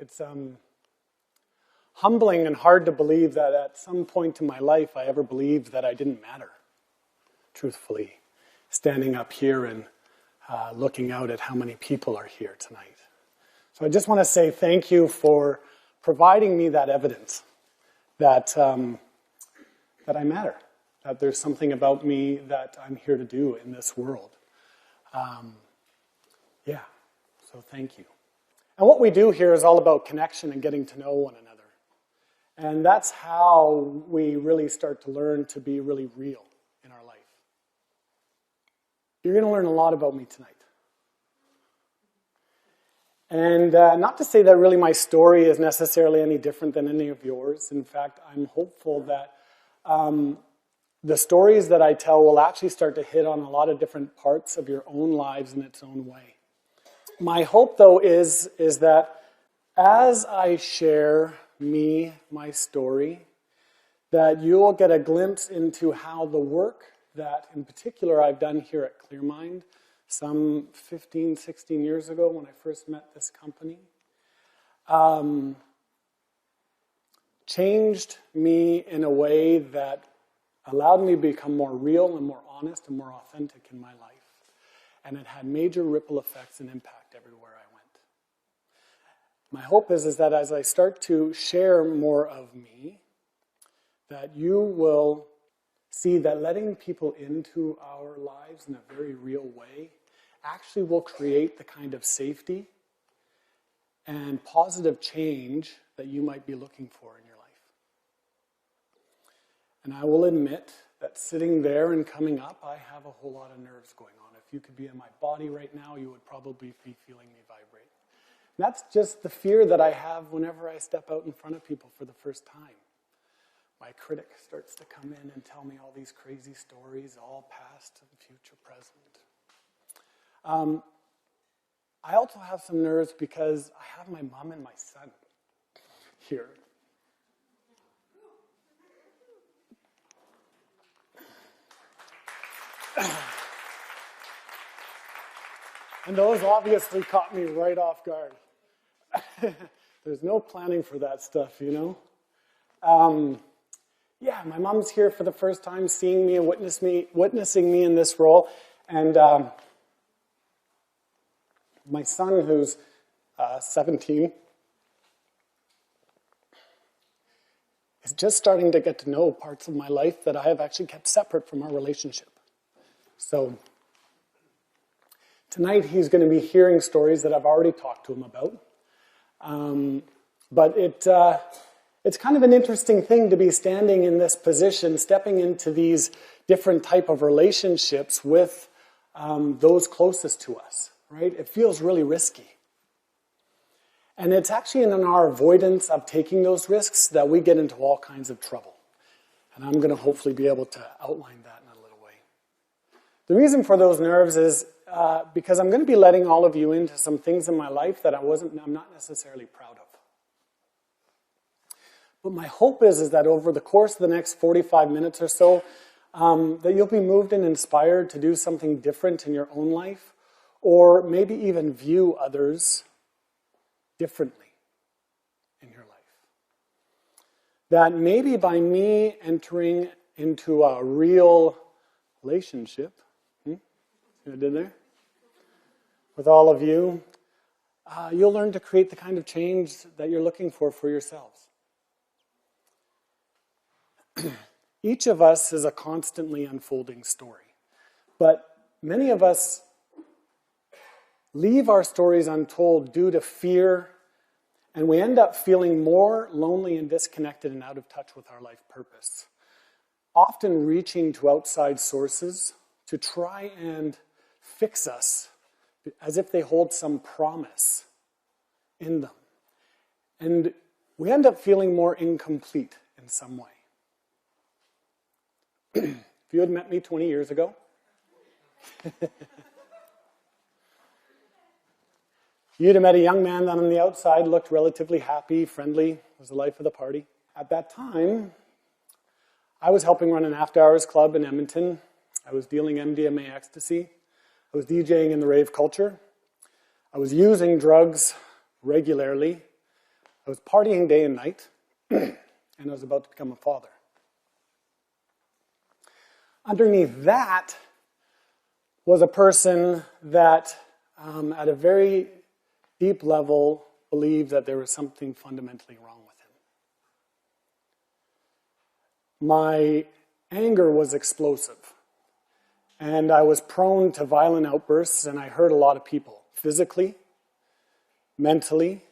It's humbling and hard to believe that at some point in my life I ever believed that I didn't matter, truthfully, standing up here and looking out at how many people are here tonight. So I just want to say thank you for providing me that evidence that that I matter, that there's something about me that I'm here to do in this world. Yeah, so thank you. And what we do here is all about connection and getting to know one another. And that's how we really start to learn to be really real in our life. You're going to learn a lot about me tonight. And not to say that really my story is necessarily any different than any of yours. In fact, I'm hopeful that the stories that I tell will actually start to hit on a lot of different parts of your own lives in its own way. My hope, though, is that as I share my story, that you'll get a glimpse into how the work that, in particular, I've done here at ClearMind some 15, 16 years ago when I first met this company, changed me in a way that allowed me to become more real and more honest and more authentic in my life. And it had major ripple effects and impact everywhere I went. My hope is that as I start to share more of me, that you will see that letting people into our lives in a very real way actually will create the kind of safety and positive change that you might be looking for in your life. And I will admit that sitting there and coming up, I have a whole lot of nerves going on. If you could be in my body right now, you would probably be feeling me vibrate. And that's just the fear that I have whenever I step out in front of people for the first time. My critic starts to come in and tell me all these crazy stories, all past and future present. I also have some nerves because I have my mom and my son here. And those obviously caught me right off guard. There's no planning for that stuff, you know? Yeah, my mom's here for the first time, seeing me and witnessing me in this role. And my son, who's 17, is just starting to get to know parts of my life that I have actually kept separate from our relationship. So tonight he's going to be hearing stories that I've already talked to him about. But it's kind of an interesting thing to be standing in this position, stepping into these different type of relationships with those closest to us, right? It feels really risky. And it's actually in our avoidance of taking those risks that we get into all kinds of trouble. And I'm going to hopefully be able to outline that in a little way. The reason for those nerves is because I'm going to be letting all of you into some things in my life that I'm not necessarily proud of. But my hope is that over the course of the next 45 minutes or so, that you'll be moved and inspired to do something different in your own life, or maybe even view others differently in your life. That maybe by me entering into a real relationship, see what I did there? With all of you, you'll learn to create the kind of change that you're looking for yourselves. Each of us is a constantly unfolding story, but many of us leave our stories untold due to fear, and we end up feeling more lonely and disconnected and out of touch with our life purpose, often reaching to outside sources to try and fix us as if they hold some promise in them. And we end up feeling more incomplete in some way. If you had met me 20 years ago, you'd have met a young man that on the outside looked relatively happy, friendly, was the life of the party. At that time, I was helping run an after-hours club in Edmonton. I was dealing MDMA ecstasy. I was DJing in the rave culture. I was using drugs regularly. I was partying day and night. And I was about to become a father. Underneath that was a person that, at a very deep level, believed that there was something fundamentally wrong with him. My anger was explosive, and I was prone to violent outbursts, and I hurt a lot of people, physically, mentally,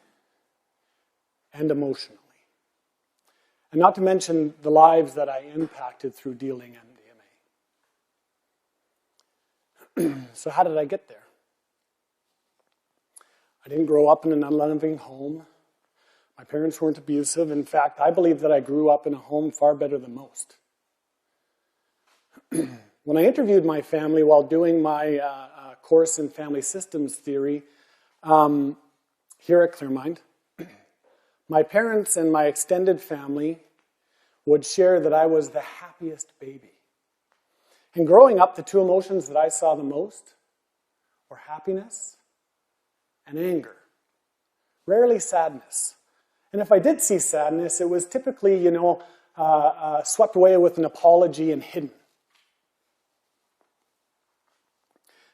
and emotionally. And not to mention the lives that I impacted through dealing MDMA. So how did I get there? I didn't grow up in an unloving home. My parents weren't abusive. In fact, I believe that I grew up in a home far better than most. When I interviewed my family while doing my course in family systems theory here at Clearmind, my parents and my extended family would share that I was the happiest baby. And growing up, the two emotions that I saw the most were happiness and anger. Rarely sadness. And if I did see sadness, it was typically, swept away with an apology and hidden.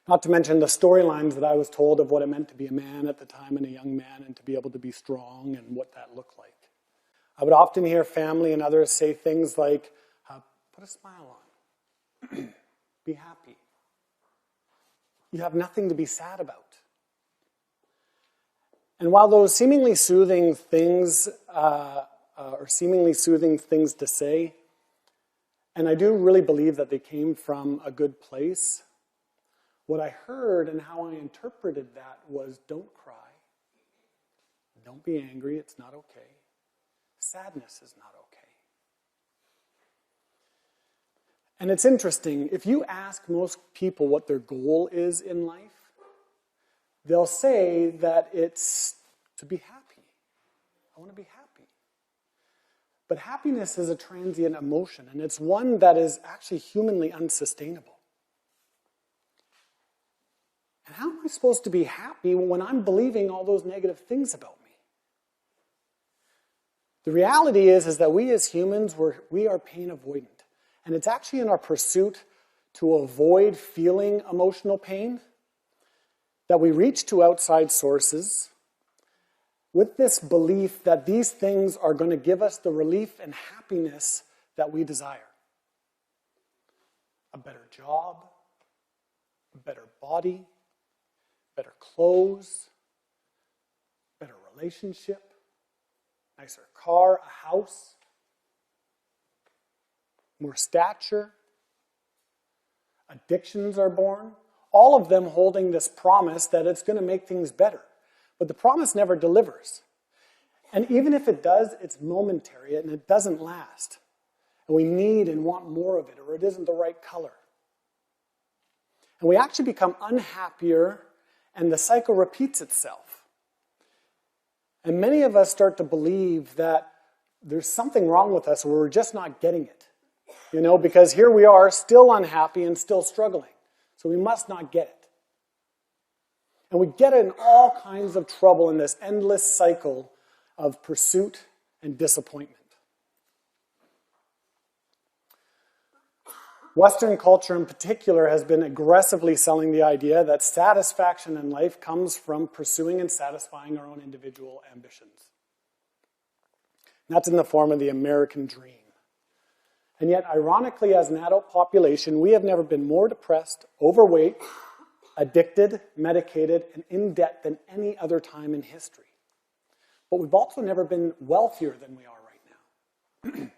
Not to mention the storylines that I was told of what it meant to be a man at the time and a young man and to be able to be strong and what that looked like. I would often hear family and others say things like, put a smile on. Be happy. You have nothing to be sad about. And while those seemingly soothing things to say, and I do really believe that they came from a good place, what I heard and how I interpreted that was, don't cry. Don't be angry, it's not okay. Sadness is not okay. And it's interesting, if you ask most people what their goal is in life, they'll say that it's to be happy. I want to be happy. But happiness is a transient emotion, and it's one that is actually humanly unsustainable. And how am I supposed to be happy when I'm believing all those negative things about me? The reality is that we as humans, we are pain avoidant. And it's actually in our pursuit to avoid feeling emotional pain that we reach to outside sources with this belief that these things are going to give us the relief and happiness that we desire. A better job, a better body, better clothes, better relationship, nicer car, a house, more stature. Addictions are born, all of them holding this promise that it's going to make things better. But the promise never delivers. And even if it does, it's momentary and it doesn't last. And we need and want more of it, or it isn't the right color. And we actually become unhappier, and the cycle repeats itself. And many of us start to believe that there's something wrong with us, or we're just not getting it. Because here we are, still unhappy and still struggling. So we must not get it. And we get in all kinds of trouble in this endless cycle of pursuit and disappointment. Western culture in particular has been aggressively selling the idea that satisfaction in life comes from pursuing and satisfying our own individual ambitions. And that's in the form of the American dream. And yet, ironically, as an adult population, we have never been more depressed, overweight, addicted, medicated, and in debt than any other time in history. But we've also never been wealthier than we are right now.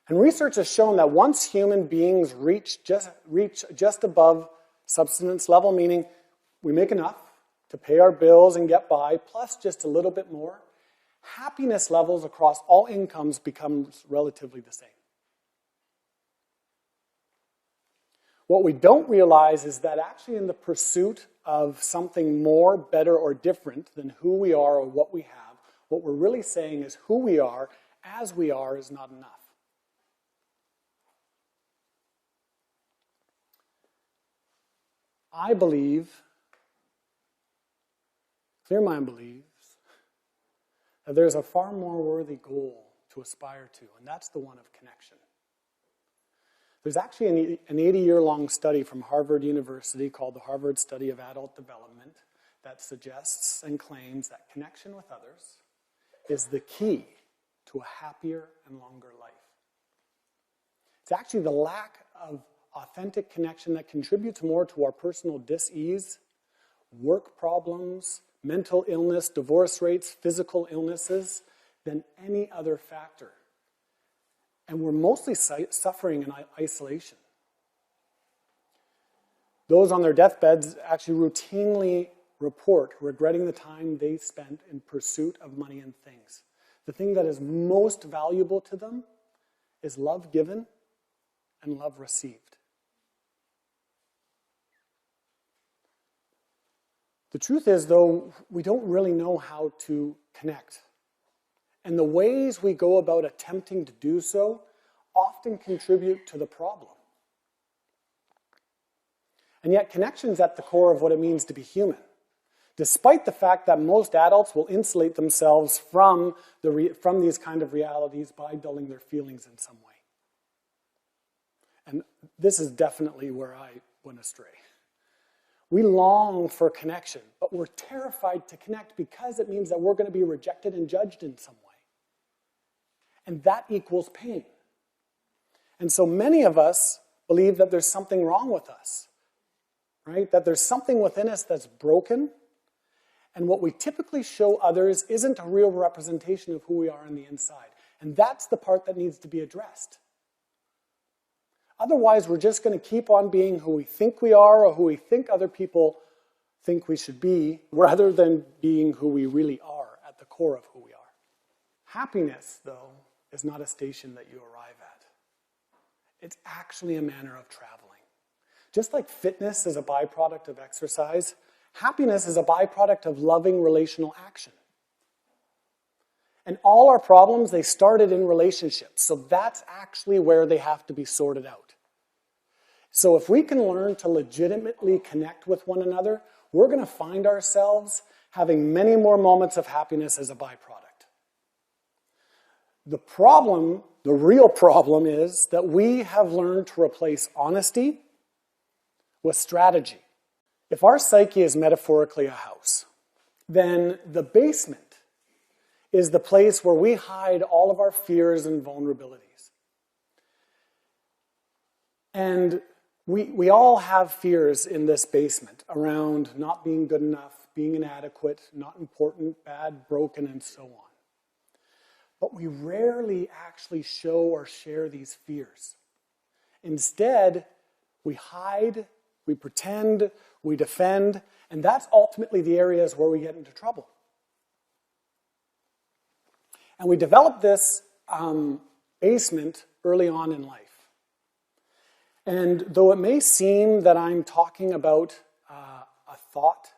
And research has shown that once human beings reach just above subsistence level, meaning we make enough to pay our bills and get by, plus just a little bit more, happiness levels across all incomes becomes relatively the same. What we don't realize is that actually in the pursuit of something more, better, or different than who we are or what we have, what we're really saying is who we are as we are is not enough. I believe, Clear Mind believes, that there's a far more worthy goal to aspire to, and that's the one of connection. There's actually an 80-year-long study from Harvard University called the Harvard Study of Adult Development that suggests and claims that connection with others is the key to a happier and longer life. It's actually the lack of authentic connection that contributes more to our personal dis-ease, work problems, mental illness, divorce rates, physical illnesses than any other factor. And we're mostly suffering in isolation. Those on their deathbeds actually routinely report regretting the time they spent in pursuit of money and things. The thing that is most valuable to them is love given and love received. The truth is, though, we don't really know how to connect. And the ways we go about attempting to do so often contribute to the problem. And yet connection is at the core of what it means to be human, despite the fact that most adults will insulate themselves from these kind of realities by dulling their feelings in some way. And this is definitely where I went astray. We long for connection, but we're terrified to connect because it means that we're going to be rejected and judged in some way. And that equals pain. And so many of us believe that there's something wrong with us, right? That there's something within us that's broken, and what we typically show others isn't a real representation of who we are on the inside. And that's the part that needs to be addressed. Otherwise, we're just going to keep on being who we think we are or who we think other people think we should be, rather than being who we really are at the core of who we are. Happiness, though, is not a station that you arrive at. It's actually a manner of traveling. Just like fitness is a byproduct of exercise, happiness is a byproduct of loving relational action. And all our problems, they started in relationships. So that's actually where they have to be sorted out. So if we can learn to legitimately connect with one another, we're going to find ourselves having many more moments of happiness as a byproduct. The problem, the real problem, is that we have learned to replace honesty with strategy. If our psyche is metaphorically a house, then the basement is the place where we hide all of our fears and vulnerabilities. And we all have fears in this basement around not being good enough, being inadequate, not important, bad, broken, and so on. But we rarely actually show or share these fears. Instead, we hide, we pretend, we defend, and that's ultimately the areas where we get into trouble. And we develop this basement early on in life. And though it may seem that I'm talking about a thought,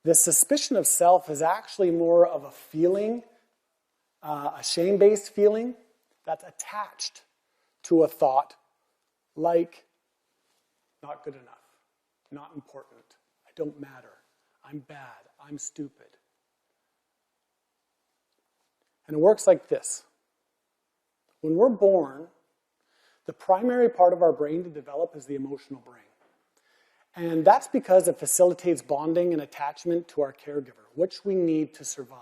the suspicion of self is actually more of a feeling, a shame-based feeling that's attached to a thought like not good enough, not important, I don't matter, I'm bad, I'm stupid. And it works like this. When we're born, the primary part of our brain to develop is the emotional brain. And that's because it facilitates bonding and attachment to our caregiver, which we need to survive.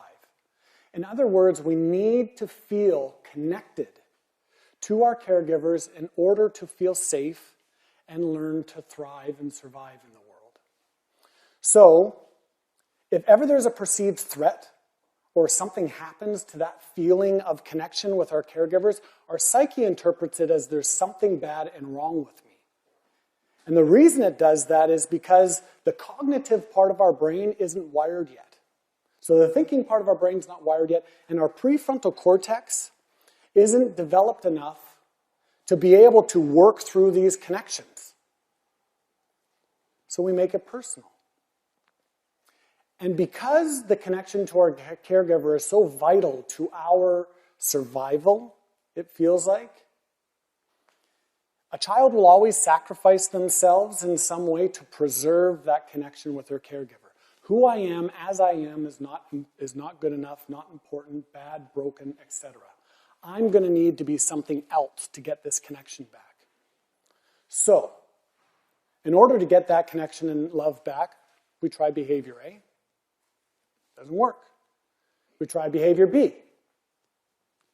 In other words, we need to feel connected to our caregivers in order to feel safe and learn to thrive and survive in the world. So, if ever there's a perceived threat, or something happens to that feeling of connection with our caregivers, our psyche interprets it as there's something bad and wrong with me. And the reason it does that is because the cognitive part of our brain isn't wired yet. So the thinking part of our brain is not wired yet, and our prefrontal cortex isn't developed enough to be able to work through these connections. So we make it personal. And because the connection to our caregiver is so vital to our survival, it feels like, A child will always sacrifice themselves in some way to preserve that connection with their caregiver. Who I am as I am is not good enough, not important, bad, broken, etc. I'm going to need to be something else to get this connection back. So, in order to get that connection and love back, we try behavior A. Doesn't work. We try behavior B.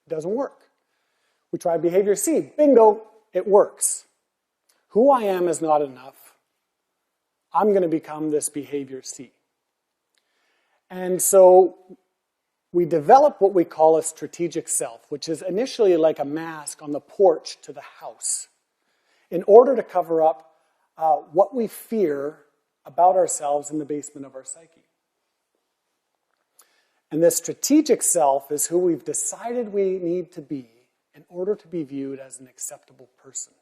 Doesn't work. We try behavior C. Bingo, it works. Who I am is not enough. I'm going to become this behavior C. And so we develop what we call a strategic self, which is initially like a mask on the porch to the house, in order to cover up what we fear about ourselves in the basement of our psyche. And this strategic self is who we've decided we need to be in order to be viewed as an acceptable person.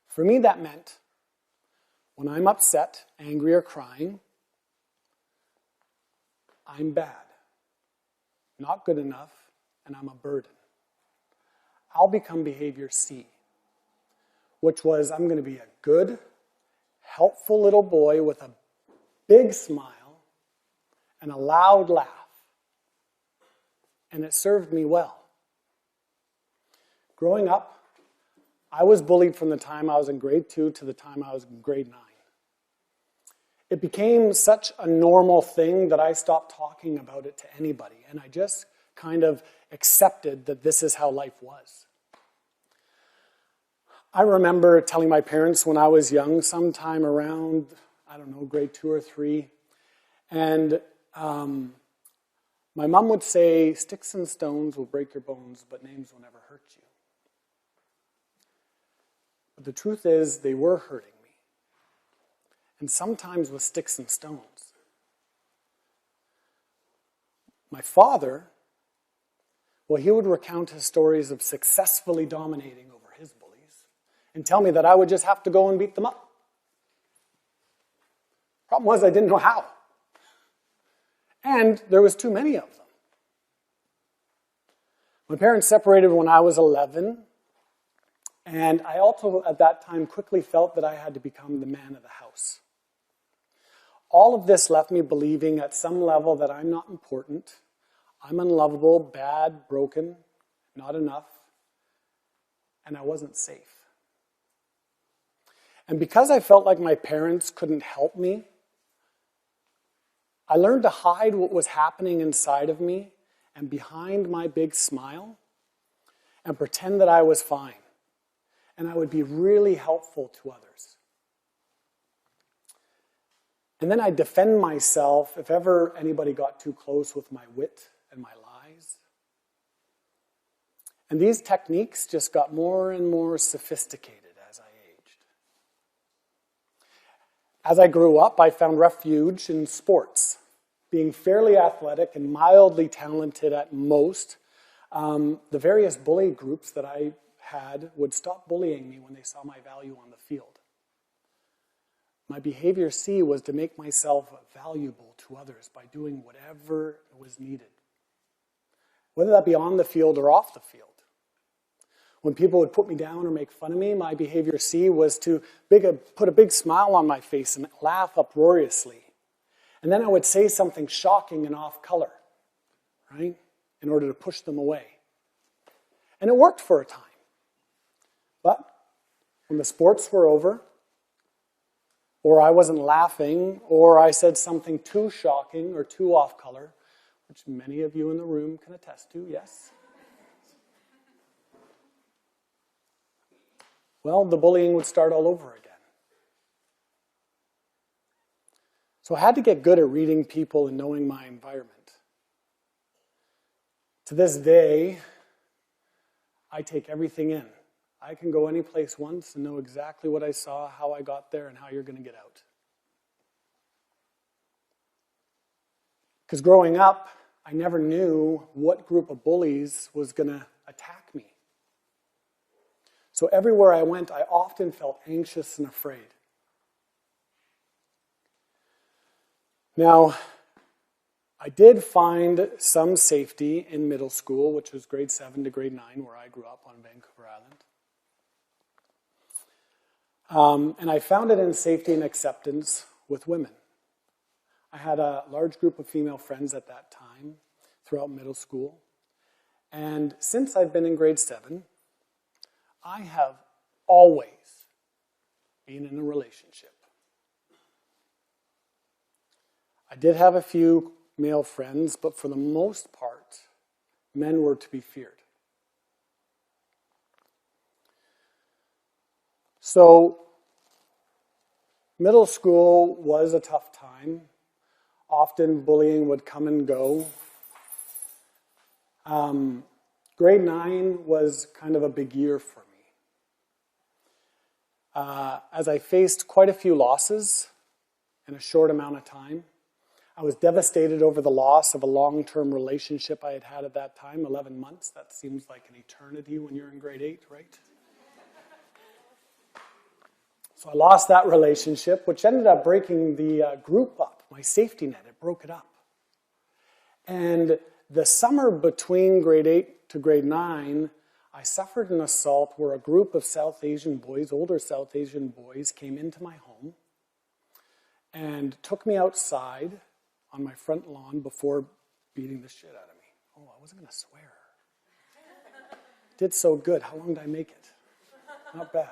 For me, that meant when I'm upset, angry, or crying, I'm bad, not good enough, and I'm a burden. I'll become behavior C, which was I'm going to be a good, helpful little boy with a big smile and a loud laugh. And it served me well. Growing up, I was bullied from the time I was in grade 2 to the time I was in grade 9. It became such a normal thing that I stopped talking about it to anybody, and I just kind of accepted that this is how life was. I remember telling my parents when I was young, sometime around, grade 2 or 3, and my mom would say, "Sticks and stones will break your bones, but names will never hurt you." But the truth is, they were hurting me. And sometimes with sticks and stones. My father, well, he would recount his stories of successfully dominating over his bullies and tell me that I would just have to go and beat them up. Problem was, I didn't know how. And there was too many of them. My parents separated when I was 11. And I also, at that time, quickly felt that I had to become the man of the house. All of this left me believing at some level that I'm not important, I'm unlovable, bad, broken, not enough, and I wasn't safe. And because I felt like my parents couldn't help me, I learned to hide what was happening inside of me and behind my big smile and pretend that I was fine. And I would be really helpful to others. And then I'd defend myself if ever anybody got too close with my wit and my lies. And these techniques just got more and more sophisticated as I aged. As I grew up, I found refuge in sports. Being fairly athletic and mildly talented at most, the various bully groups that I had would stop bullying me when they saw my value on the field. My behavior C was to make myself valuable to others by doing whatever was needed, whether that be on the field or off the field. When people would put me down or make fun of me, my behavior C was to put a big smile on my face and laugh uproariously. And then I would say something shocking and off color, right, in order to push them away. And it worked for a time. But when the sports were over, or I wasn't laughing, or I said something too shocking or too off color, which many of you in the room can attest to, yes? Well, the bullying would start all over again. So I had to get good at reading people and knowing my environment. To this day, I take everything in. I can go any place once and know exactly what I saw, how I got there, and how you're going to get out. Because growing up, I never knew what group of bullies was going to attack me. So everywhere I went, I often felt anxious and afraid. Now, I did find some safety in middle school, which was grade 7 to grade 9, where I grew up on Vancouver Island. And I found it in safety and acceptance with women. I had a large group of female friends at that time throughout middle school. And since I've been in grade 7, I have always been in a relationship. I did have a few male friends, but for the most part, men were to be feared. So, middle school was a tough time. Often bullying would come and go. Grade 9 was kind of a big year for me. As I faced quite a few losses in a short amount of time. I was devastated over the loss of a long-term relationship I had had at that time, 11 months. That seems like an eternity when you're in grade 8, right? So I lost that relationship, which ended up breaking the group up, my safety net. It broke it up. And the summer between grade 8 to grade 9, I suffered an assault where a group of South Asian boys, older South Asian boys, came into my home and took me outside on my front lawn before beating the shit out of me. Oh, I wasn't going to swear. Did so good. How long did I make it? Not bad.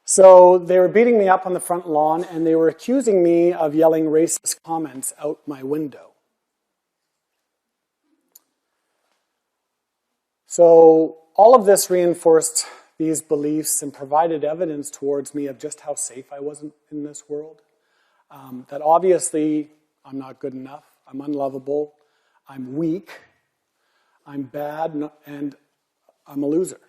So they were beating me up on the front lawn, and they were accusing me of yelling racist comments out my window. So all of this reinforced these beliefs and provided evidence towards me of just how safe I was in this world. That obviously I'm not good enough, I'm unlovable, I'm weak, I'm bad, and I'm a loser.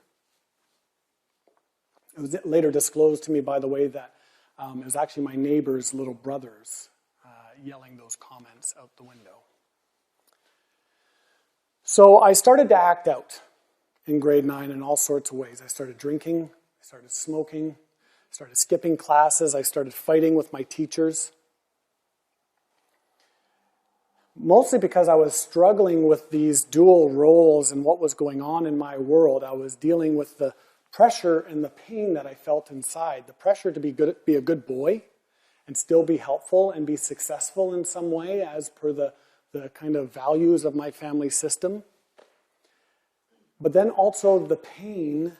It was later disclosed to me, by the way, that it was actually my neighbor's little brothers yelling those comments out the window. So I started to act out in grade 9 in all sorts of ways. I started drinking, I started smoking, I started skipping classes, I started fighting with my teachers. Mostly because I was struggling with these dual roles and what was going on in my world. I was dealing with the pressure and the pain that I felt inside. The pressure to be a good boy and still be helpful and be successful in some way as per the kind of values of my family system. But then also the pain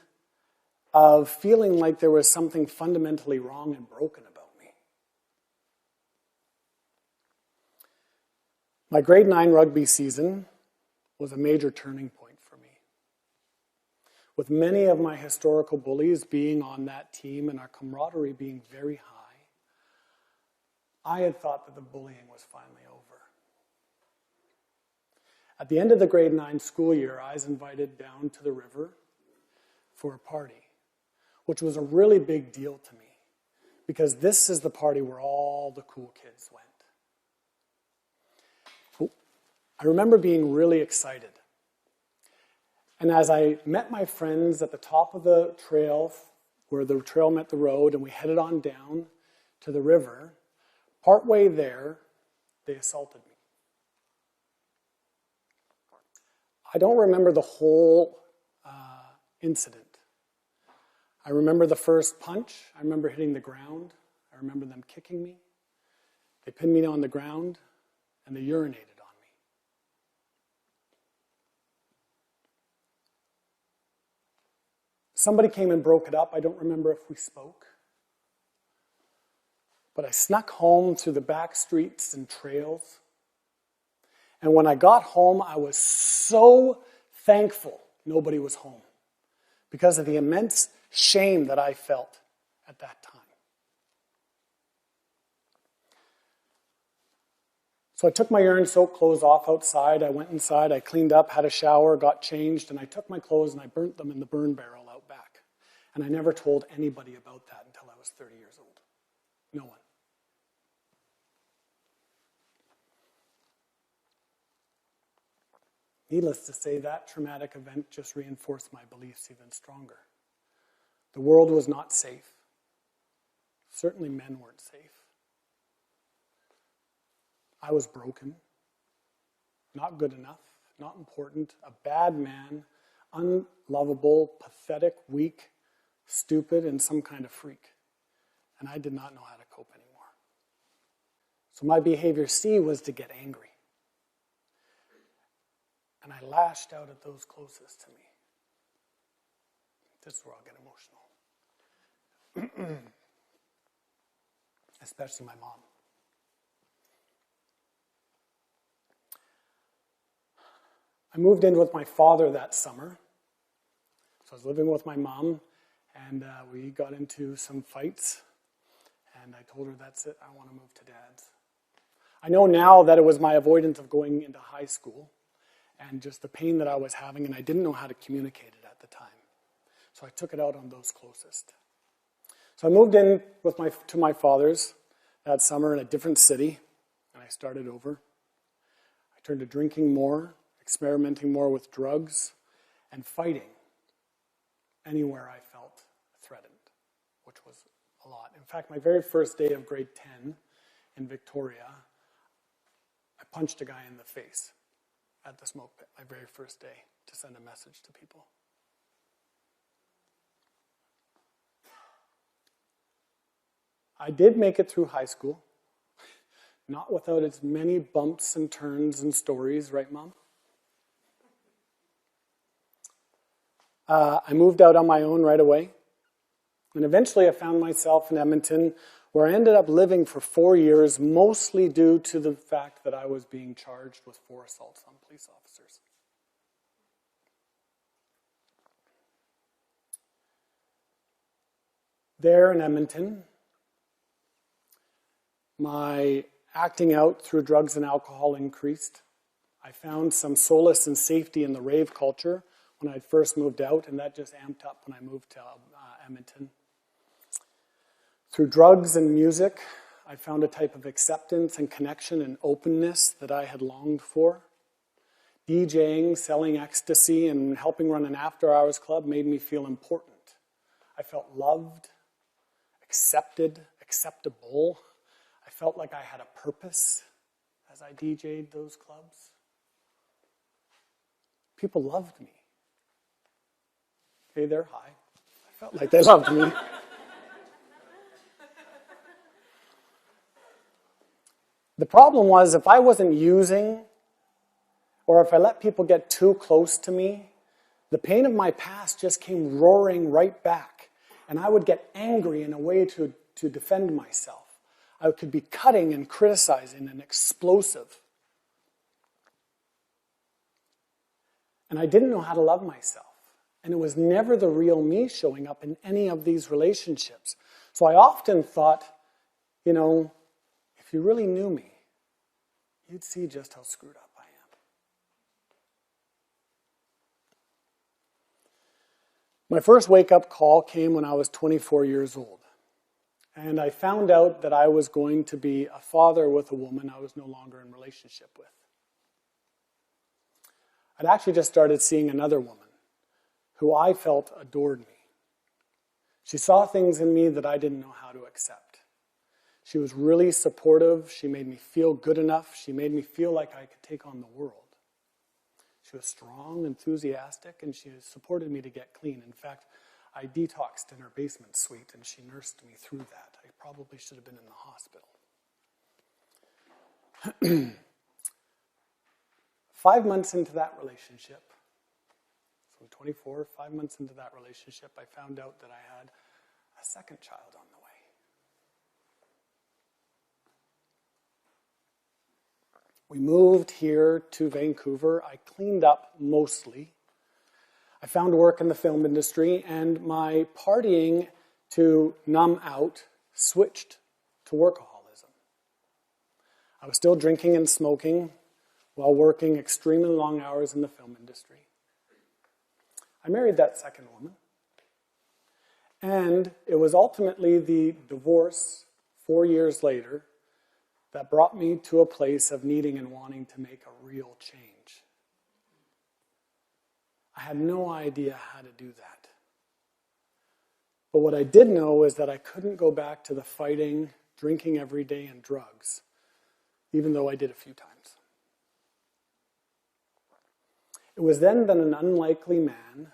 of feeling like there was something fundamentally wrong and broken about me. My grade 9 rugby season was a major turning point for me. With many of my historical bullies being on that team and our camaraderie being very high, I had thought that the bullying was finally over. At the end of the grade 9 school year, I was invited down to the river for a party, which was a really big deal to me because this is the party where all the cool kids went. I remember being really excited. And as I met my friends at the top of the trail, where the trail met the road, and we headed on down to the river, partway there, they assaulted me. I don't remember the whole incident. I remember the first punch. I remember hitting the ground. I remember them kicking me. They pinned me on the ground, and they urinated on me. Somebody came and broke it up. I don't remember if we spoke. But I snuck home through the back streets and trails. And when I got home, I was so thankful nobody was home because of the immense shame that I felt at that time. So I took my urine-soaked clothes off outside. I went inside, I cleaned up, had a shower, got changed, and I took my clothes and I burnt them in the burn barrel out back. And I never told anybody about that until I was 30 years old. No one. Needless to say, that traumatic event just reinforced my beliefs even stronger. The world was not safe. Certainly men weren't safe. I was broken, not good enough, not important, a bad man, unlovable, pathetic, weak, stupid, and some kind of freak. And I did not know how to cope anymore. So my behavior C was to get angry. And I lashed out at those closest to me. This is where I'll get emotional. Especially my mom. I moved in with my father that summer. So I was living with my mom, and we got into some fights. And I told her, that's it, I want to move to Dad's. I know now that it was my avoidance of going into high school and just the pain that I was having, and I didn't know how to communicate it at the time. So I took it out on those closest. So I moved in to my father's that summer in a different city, and I started over. I turned to drinking more, experimenting more with drugs, and fighting anywhere I felt threatened, which was a lot. In fact, my very first day of grade 10 in Victoria, I punched a guy in the face at the smoke pit, my very first day, to send a message to people. I did make it through high school, not without its many bumps and turns and stories, right, Mom? I moved out on my own right away, and eventually I found myself in Edmonton, where I ended up living for 4 years, mostly due to the fact that I was being charged with 4 assaults on police officers. There in Edmonton, my acting out through drugs and alcohol increased. I found some solace and safety in the rave culture when I first moved out, and that just amped up when I moved to Edmonton. Through drugs and music, I found a type of acceptance and connection and openness that I had longed for. DJing, selling ecstasy, and helping run an after-hours club made me feel important. I felt loved, accepted, acceptable. I felt like I had a purpose as I DJ'd those clubs. People loved me. Okay, they're high. I felt like they loved me. The problem was if I wasn't using, or if I let people get too close to me, the pain of my past just came roaring right back. And I would get angry in a way to defend myself. I could be cutting and criticizing and explosive. And I didn't know how to love myself. And it was never the real me showing up in any of these relationships. So I often thought, if you really knew me, you'd see just how screwed up I am. My first wake-up call came when I was 24 years old. And I found out that I was going to be a father with a woman I was no longer in relationship with. I'd actually just started seeing another woman who I felt adored me. She saw things in me that I didn't know how to accept. She was really supportive. She made me feel good enough. She made me feel like I could take on the world. She was strong, enthusiastic, and she supported me to get clean. In fact, I detoxed in her basement suite, and she nursed me through that. I probably should have been in the hospital. 5 months into that relationship, so 24, 5 months into that relationship, I found out that I had a second child on the way. We moved here to Vancouver. I cleaned up mostly. I found work in the film industry, and my partying to numb out switched to workaholism. I was still drinking and smoking while working extremely long hours in the film industry. I married that second woman, and it was ultimately the divorce 4 years later that brought me to a place of needing and wanting to make a real change. I had no idea how to do that. But what I did know is that I couldn't go back to the fighting, drinking every day, and drugs. even though I did a few times. It was then that an unlikely man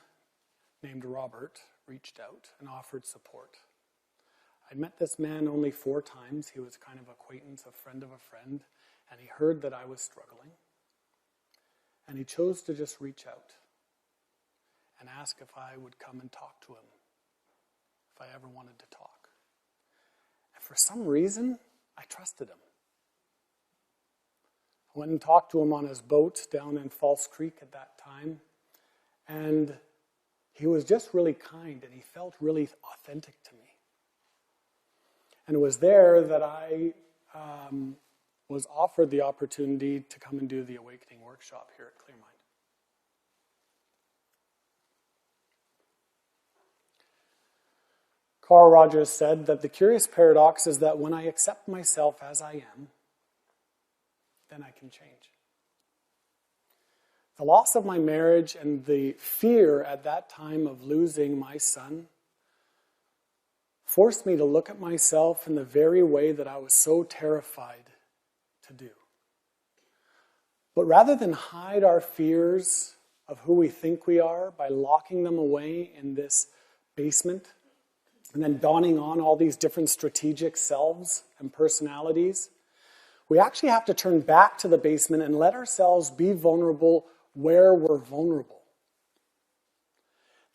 named Robert reached out and offered support. I'd met this man only 4 times. He was kind of acquaintance, a friend of a friend, and he heard that I was struggling. And he chose to just reach out and ask if I would come and talk to him, if I ever wanted to talk. And for some reason, I trusted him. I went and talked to him on his boat down in False Creek at that time, and he was just really kind, and he felt really authentic to me. And it was there that I was offered the opportunity to come and do the Awakening Workshop here at Clearmind. Carl Rogers said that the curious paradox is that when I accept myself as I am, then I can change. The loss of my marriage and the fear at that time of losing my son forced me to look at myself in the very way that I was so terrified to do. But rather than hide our fears of who we think we are by locking them away in this basement and then donning on all these different strategic selves and personalities, we actually have to turn back to the basement and let ourselves be vulnerable where we're vulnerable.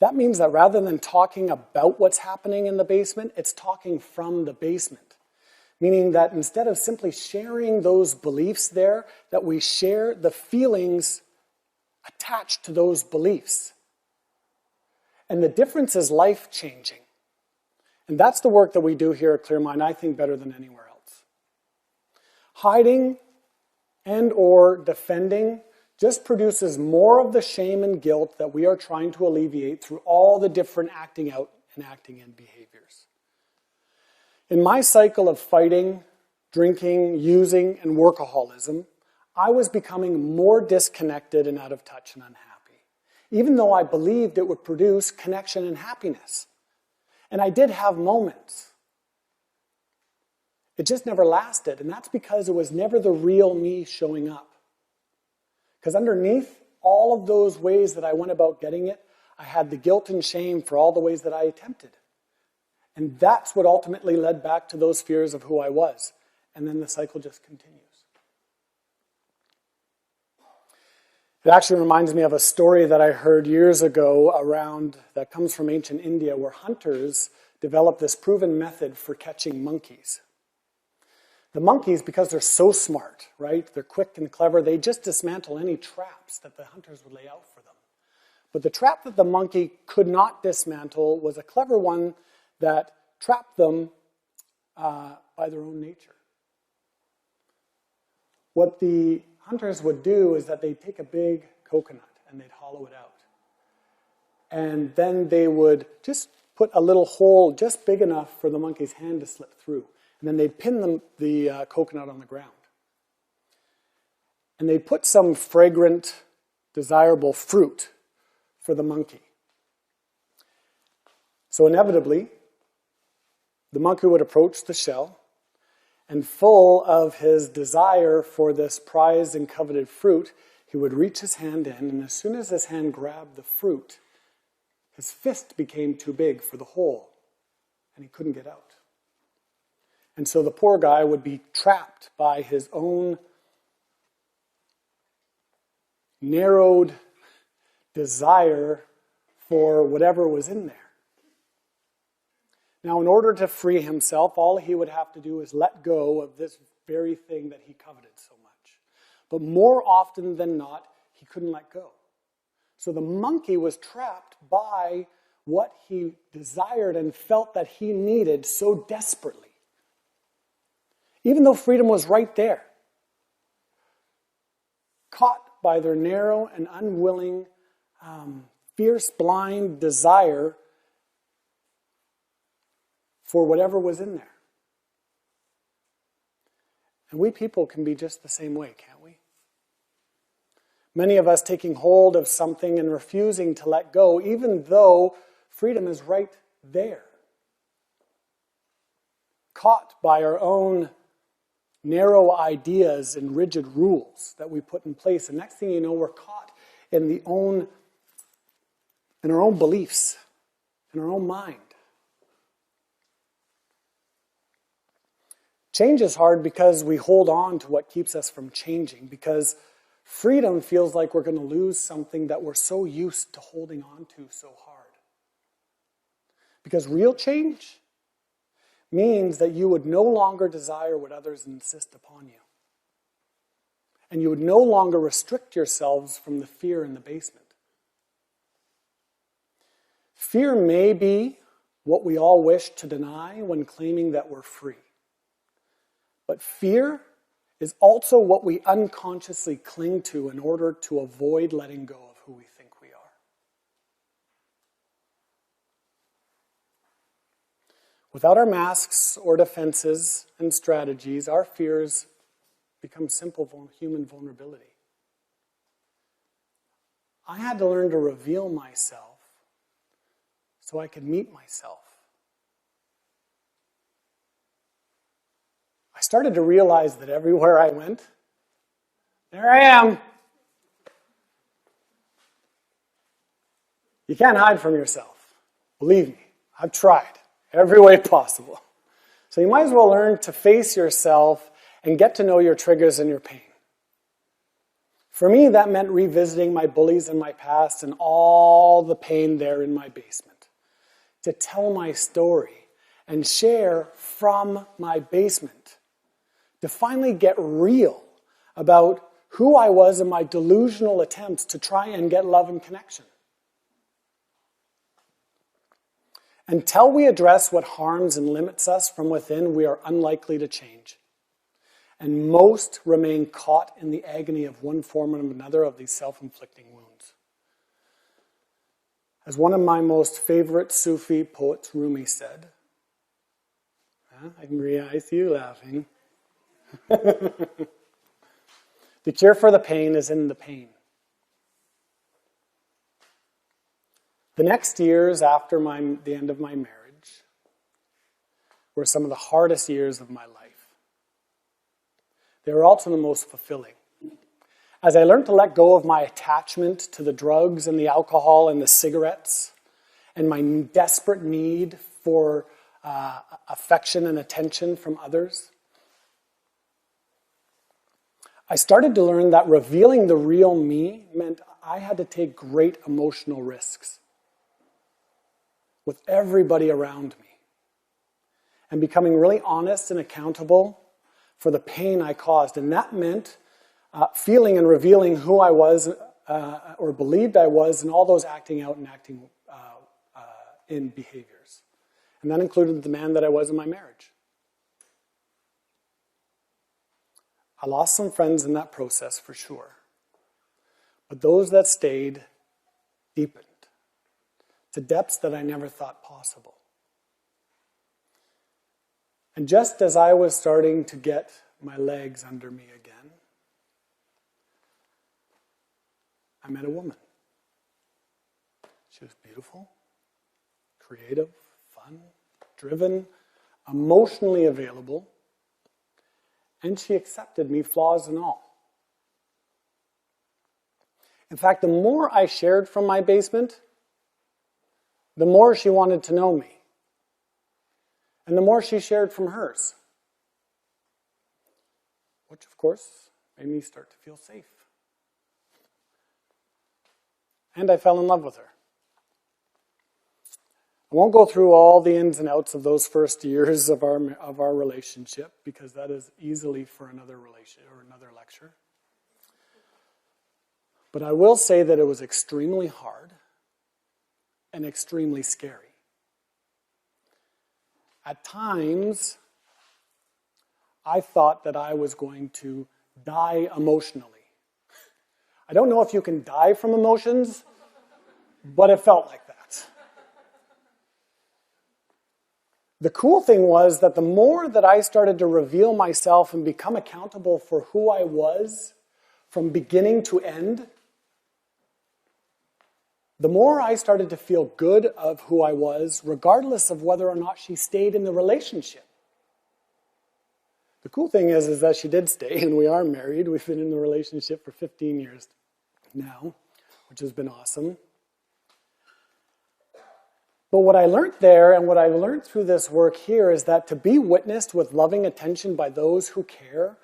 That means that rather than talking about what's happening in the basement, it's talking from the basement. Meaning that instead of simply sharing those beliefs there, that we share the feelings attached to those beliefs. And the difference is life-changing. And that's the work that we do here at Clearmind, I think, better than anywhere else. Hiding and or defending just produces more of the shame and guilt that we are trying to alleviate through all the different acting out and acting in behaviors. In my cycle of fighting, drinking, using, and workaholism, I was becoming more disconnected and out of touch and unhappy, even though I believed it would produce connection and happiness. And I did have moments. It just never lasted, and that's because it was never the real me showing up. Because underneath all of those ways that I went about getting it, I had the guilt and shame for all the ways that I attempted. And that's what ultimately led back to those fears of who I was. And then the cycle just continues. It actually reminds me of a story that I heard years ago that comes from ancient India, where hunters developed this proven method for catching monkeys. The monkeys, because they're so smart, right? They're quick and clever. They just dismantle any traps that the hunters would lay out for them. But the trap that the monkey could not dismantle was a clever one that trapped them by their own nature. What the hunters would do is that they'd take a big coconut and they'd hollow it out. And then they would just put a little hole just big enough for the monkey's hand to slip through. And then they'd pin the coconut on the ground. And they'd put some fragrant, desirable fruit for the monkey. So inevitably, the monkey would approach the shell, and full of his desire for this prized and coveted fruit, he would reach his hand in, and as soon as his hand grabbed the fruit, his fist became too big for the hole, and he couldn't get out. And so the poor guy would be trapped by his own narrowed desire for whatever was in there. Now, in order to free himself, all he would have to do is let go of this very thing that he coveted so much. But more often than not, he couldn't let go. So the monkey was trapped by what he desired and felt that he needed so desperately. Even though freedom was right there. Caught by their narrow and unwilling, fierce, blind desire for whatever was in there. And we people can be just the same way, can't we? Many of us taking hold of something and refusing to let go, even though freedom is right there. Caught by our own narrow ideas and rigid rules that we put in place. And next thing you know, we're caught in our own beliefs, in our own mind. Change is hard because we hold on to what keeps us from changing, because freedom feels like we're going to lose something that we're so used to holding on to so hard. Because real change means that you would no longer desire what others insist upon you. And you would no longer restrict yourselves from the fear in the basement. Fear may be what we all wish to deny when claiming that we're free. But fear is also what we unconsciously cling to in order to avoid letting go of who we think we are. Without our masks or defenses and strategies, our fears become simple human vulnerability. I had to learn to reveal myself so I could meet myself. I started to realize that everywhere I went, there I am. You can't hide from yourself. Believe me, I've tried every way possible. So you might as well learn to face yourself and get to know your triggers and your pain. For me, that meant revisiting my bullies in my past and all the pain there in my basement. To tell my story and share from my basement. To finally get real about who I was in my delusional attempts to try and get love and connection. Until we address what harms and limits us from within, we are unlikely to change. And most remain caught in the agony of one form or another of these self-inflicting wounds. As one of my most favorite Sufi poets, Rumi, said, I see you laughing. The cure for the pain is in the pain. The next years after the end of my marriage were some of the hardest years of my life. They were also the most fulfilling. As I learned to let go of my attachment to the drugs and the alcohol and the cigarettes and my desperate need for affection and attention from others, I started to learn that revealing the real me meant I had to take great emotional risks with everybody around me and becoming really honest and accountable for the pain I caused. And that meant feeling and revealing who I was or believed I was and all those acting out and acting in behaviors. And that included the man that I was in my marriage. I lost some friends in that process for sure. But those that stayed deepened to depths that I never thought possible. And just as I was starting to get my legs under me again, I met a woman. She was beautiful, creative, fun, driven, emotionally available, and she accepted me, flaws and all. In fact, the more I shared from my basement, the more she wanted to know me. And the more she shared from hers. Which, of course, made me start to feel safe. And I fell in love with her. I won't go through all the ins and outs of those first years of our relationship, because that is easily for another lecture. But I will say that it was extremely hard and extremely scary. At times, I thought that I was going to die emotionally. I don't know if you can die from emotions, but it felt like that. The cool thing was that the more that I started to reveal myself and become accountable for who I was from beginning to end, the more I started to feel good of who I was, regardless of whether or not she stayed in the relationship. The cool thing is that she did stay, and we are married. We've been in the relationship for 15 years now, which has been awesome. But what I learned there, and what I learned through this work here, is that to be witnessed with loving attention by those who care,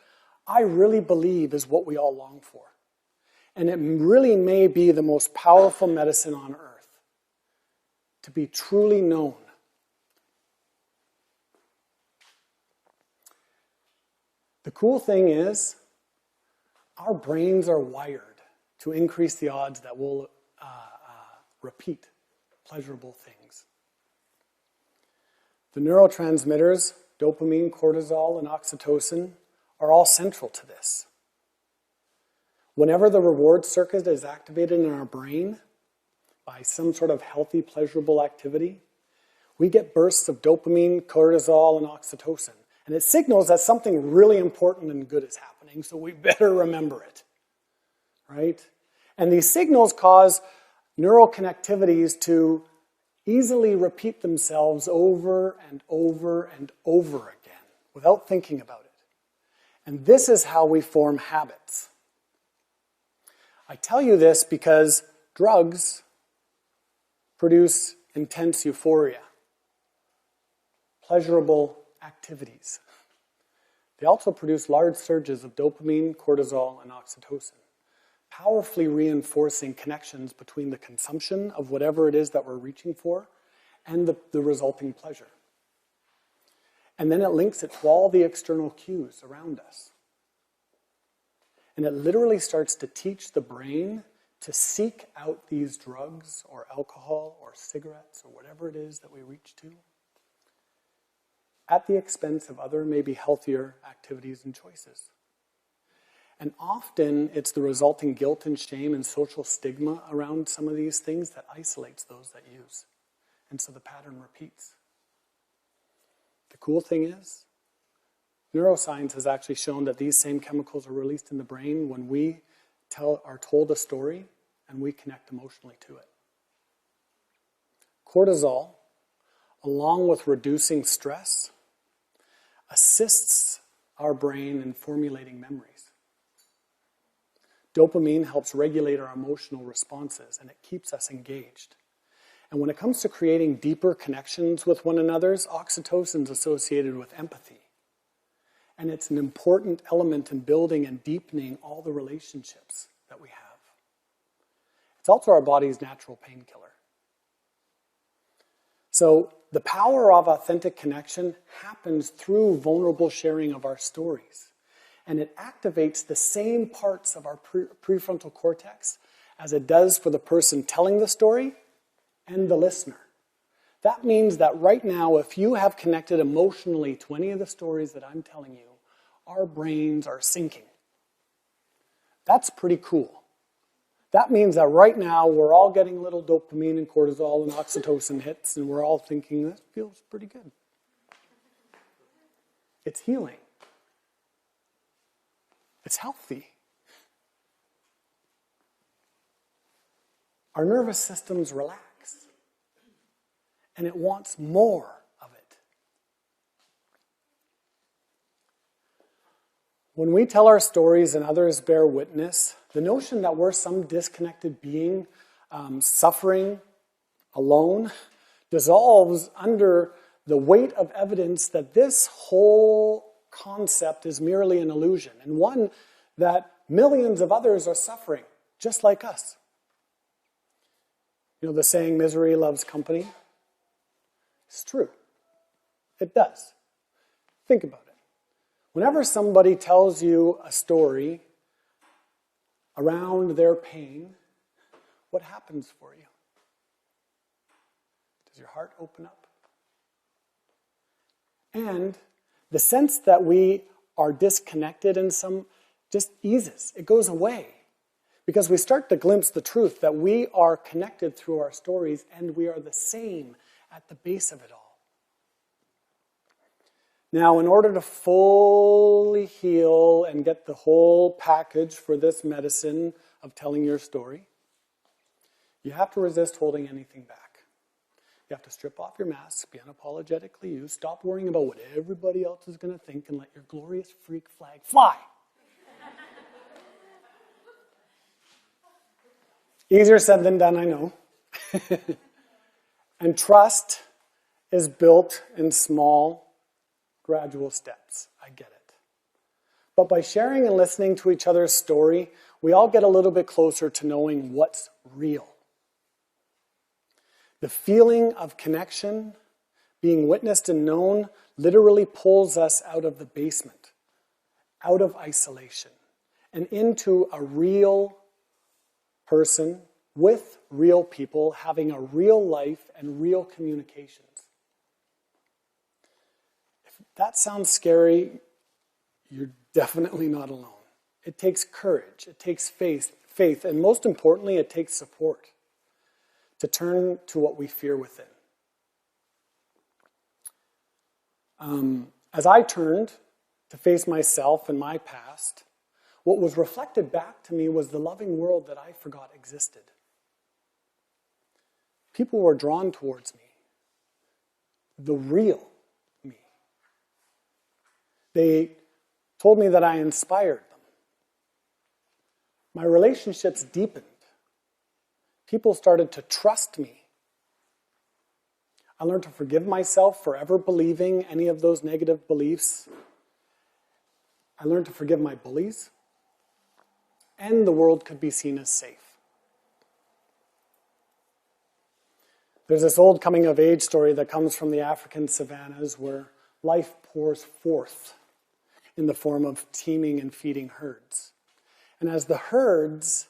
I really believe is what we all long for. And it really may be the most powerful medicine on earth, to be truly known. The cool thing is, our brains are wired to increase the odds that we'll repeat pleasurable things. The neurotransmitters, dopamine, cortisol, and oxytocin, are all central to this. Whenever the reward circuit is activated in our brain by some sort of healthy, pleasurable activity, we get bursts of dopamine, cortisol, and oxytocin. And it signals that something really important and good is happening, so we better remember it, right? And these signals cause neural connectivities to easily repeat themselves over and over and over again without thinking about it. And this is how we form habits. I tell you this because drugs produce intense euphoria, pleasurable activities. They also produce large surges of dopamine, cortisol, and oxytocin, powerfully reinforcing connections between the consumption of whatever it is that we're reaching for and the resulting pleasure. And then it links it to all the external cues around us. And it literally starts to teach the brain to seek out these drugs or alcohol or cigarettes or whatever it is that we reach to at the expense of other, maybe healthier activities and choices. And often it's the resulting guilt and shame and social stigma around some of these things that isolates those that use. And so the pattern repeats. The cool thing is, neuroscience has actually shown that these same chemicals are released in the brain when we are told a story and we connect emotionally to it. Cortisol, along with reducing stress, assists our brain in formulating memories. Dopamine helps regulate our emotional responses, and it keeps us engaged. And when it comes to creating deeper connections with one another, oxytocin is associated with empathy. And it's an important element in building and deepening all the relationships that we have. It's also our body's natural painkiller. So the power of authentic connection happens through vulnerable sharing of our stories. And it activates the same parts of our prefrontal cortex as it does for the person telling the story and the listener. That means that right now, if you have connected emotionally to any of the stories that I'm telling you, our brains are syncing. That's pretty cool. That means that right now, we're all getting little dopamine and cortisol and oxytocin hits, and we're all thinking, this feels pretty good. It's healing. It's healthy. Our nervous systems relax. And it wants more of it. When we tell our stories and others bear witness, the notion that we're some disconnected being suffering alone dissolves under the weight of evidence that this whole concept is merely an illusion, and one that millions of others are suffering, just like us. You know the saying, misery loves company? It's true. It does. Think about it. Whenever somebody tells you a story around their pain, what happens for you? Does your heart open up? And the sense that we are disconnected in some just eases. It goes away. Because we start to glimpse the truth that we are connected through our stories and we are the same at the base of it all. Now, in order to fully heal and get the whole package for this medicine of telling your story, you have to resist holding anything back. You have to strip off your mask, be unapologetically you, stop worrying about what everybody else is going to think, and let your glorious freak flag fly. Easier said than done, I know. And trust is built in small, gradual steps. I get it. But by sharing and listening to each other's story, we all get a little bit closer to knowing what's real. The feeling of connection, being witnessed and known, literally pulls us out of the basement, out of isolation, and into a real person with real people having a real life and real communications. If that sounds scary, you're definitely not alone. It takes courage, it takes faith, and most importantly, it takes support to turn to what we fear within. As I turned to face myself and my past, what was reflected back to me was the loving world that I forgot existed. People were drawn towards me, the real me. They told me that I inspired them. My relationships deepened. People started to trust me. I learned to forgive myself for ever believing any of those negative beliefs. I learned to forgive my bullies. And the world could be seen as safe. There's this old coming-of-age story that comes from the African savannas where life pours forth in the form of teeming and feeding herds. And as the herds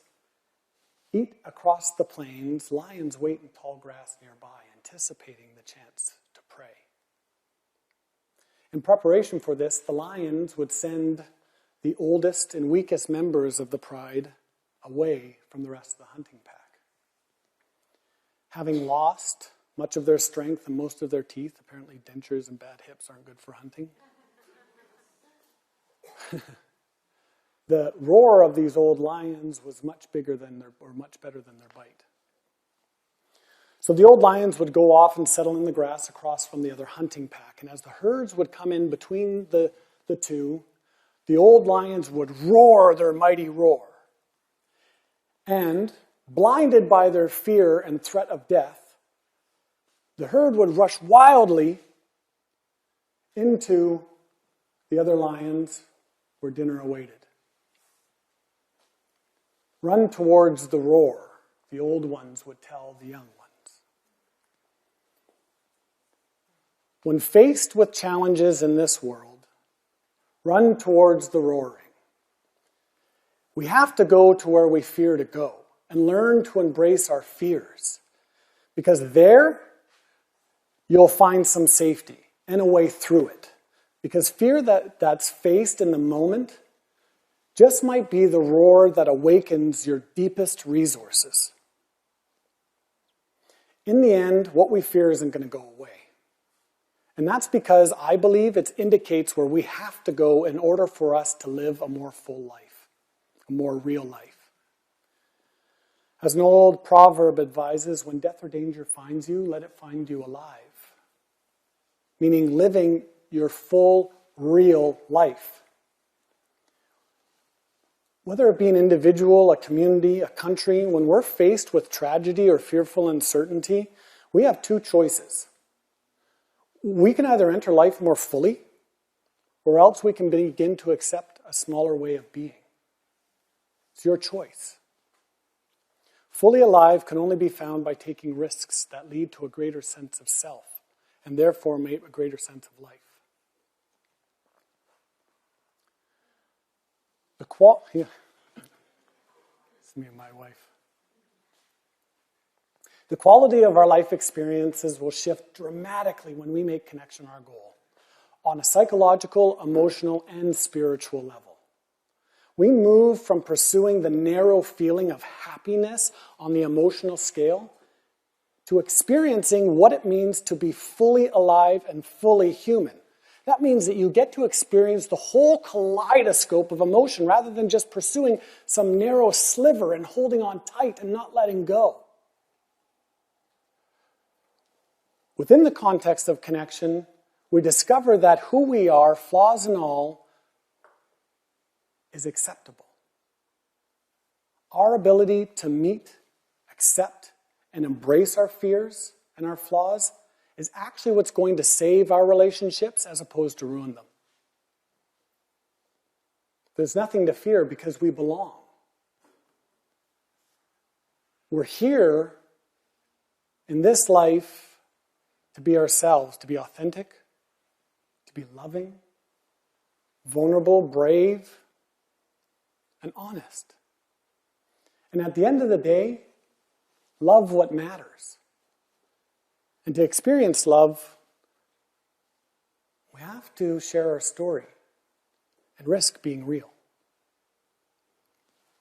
eat across the plains, lions wait in tall grass nearby, anticipating the chance to prey. In preparation for this, the lions would send the oldest and weakest members of the pride away from the rest of the hunting pack. Having lost much of their strength and most of their teeth, apparently dentures and bad hips aren't good for hunting, the roar of these old lions was much better than their bite. So the old lions would go off and settle in the grass across from the other hunting pack. And as the herds would come in between the two, the old lions would roar their mighty roar. And, blinded by their fear and threat of death, the herd would rush wildly into the other lions where dinner awaited. Run towards the roar, the old ones would tell the young ones. When faced with challenges in this world, run towards the roaring. We have to go to where we fear to go and learn to embrace our fears. Because there, you'll find some safety and a way through it. Because fear that's faced in the moment just might be the roar that awakens your deepest resources. In the end, what we fear isn't going to go away. And that's because I believe it indicates where we have to go in order for us to live a more full life, a more real life. As an old proverb advises, when death or danger finds you, let it find you alive. Meaning living your full, real life. Whether it be an individual, a community, a country, when we're faced with tragedy or fearful uncertainty, we have two choices. We can either enter life more fully, or else we can begin to accept a smaller way of being. It's your choice. Fully alive can only be found by taking risks that lead to a greater sense of self, and therefore make a greater sense of life. It's me and my wife. The quality of our life experiences will shift dramatically when we make connection our goal on a psychological, emotional, and spiritual level. We move from pursuing the narrow feeling of happiness on the emotional scale to experiencing what it means to be fully alive and fully human. That means that you get to experience the whole kaleidoscope of emotion rather than just pursuing some narrow sliver and holding on tight and not letting go. Within the context of connection, we discover that who we are, flaws and all, is acceptable. Our ability to meet, accept, and embrace our fears and our flaws is actually what's going to save our relationships as opposed to ruin them. There's nothing to fear because we belong. We're here in this life to be ourselves, to be authentic, to be loving, vulnerable, brave, and honest. And at the end of the day, love what matters. And to experience love, we have to share our story and risk being real.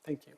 Thank you.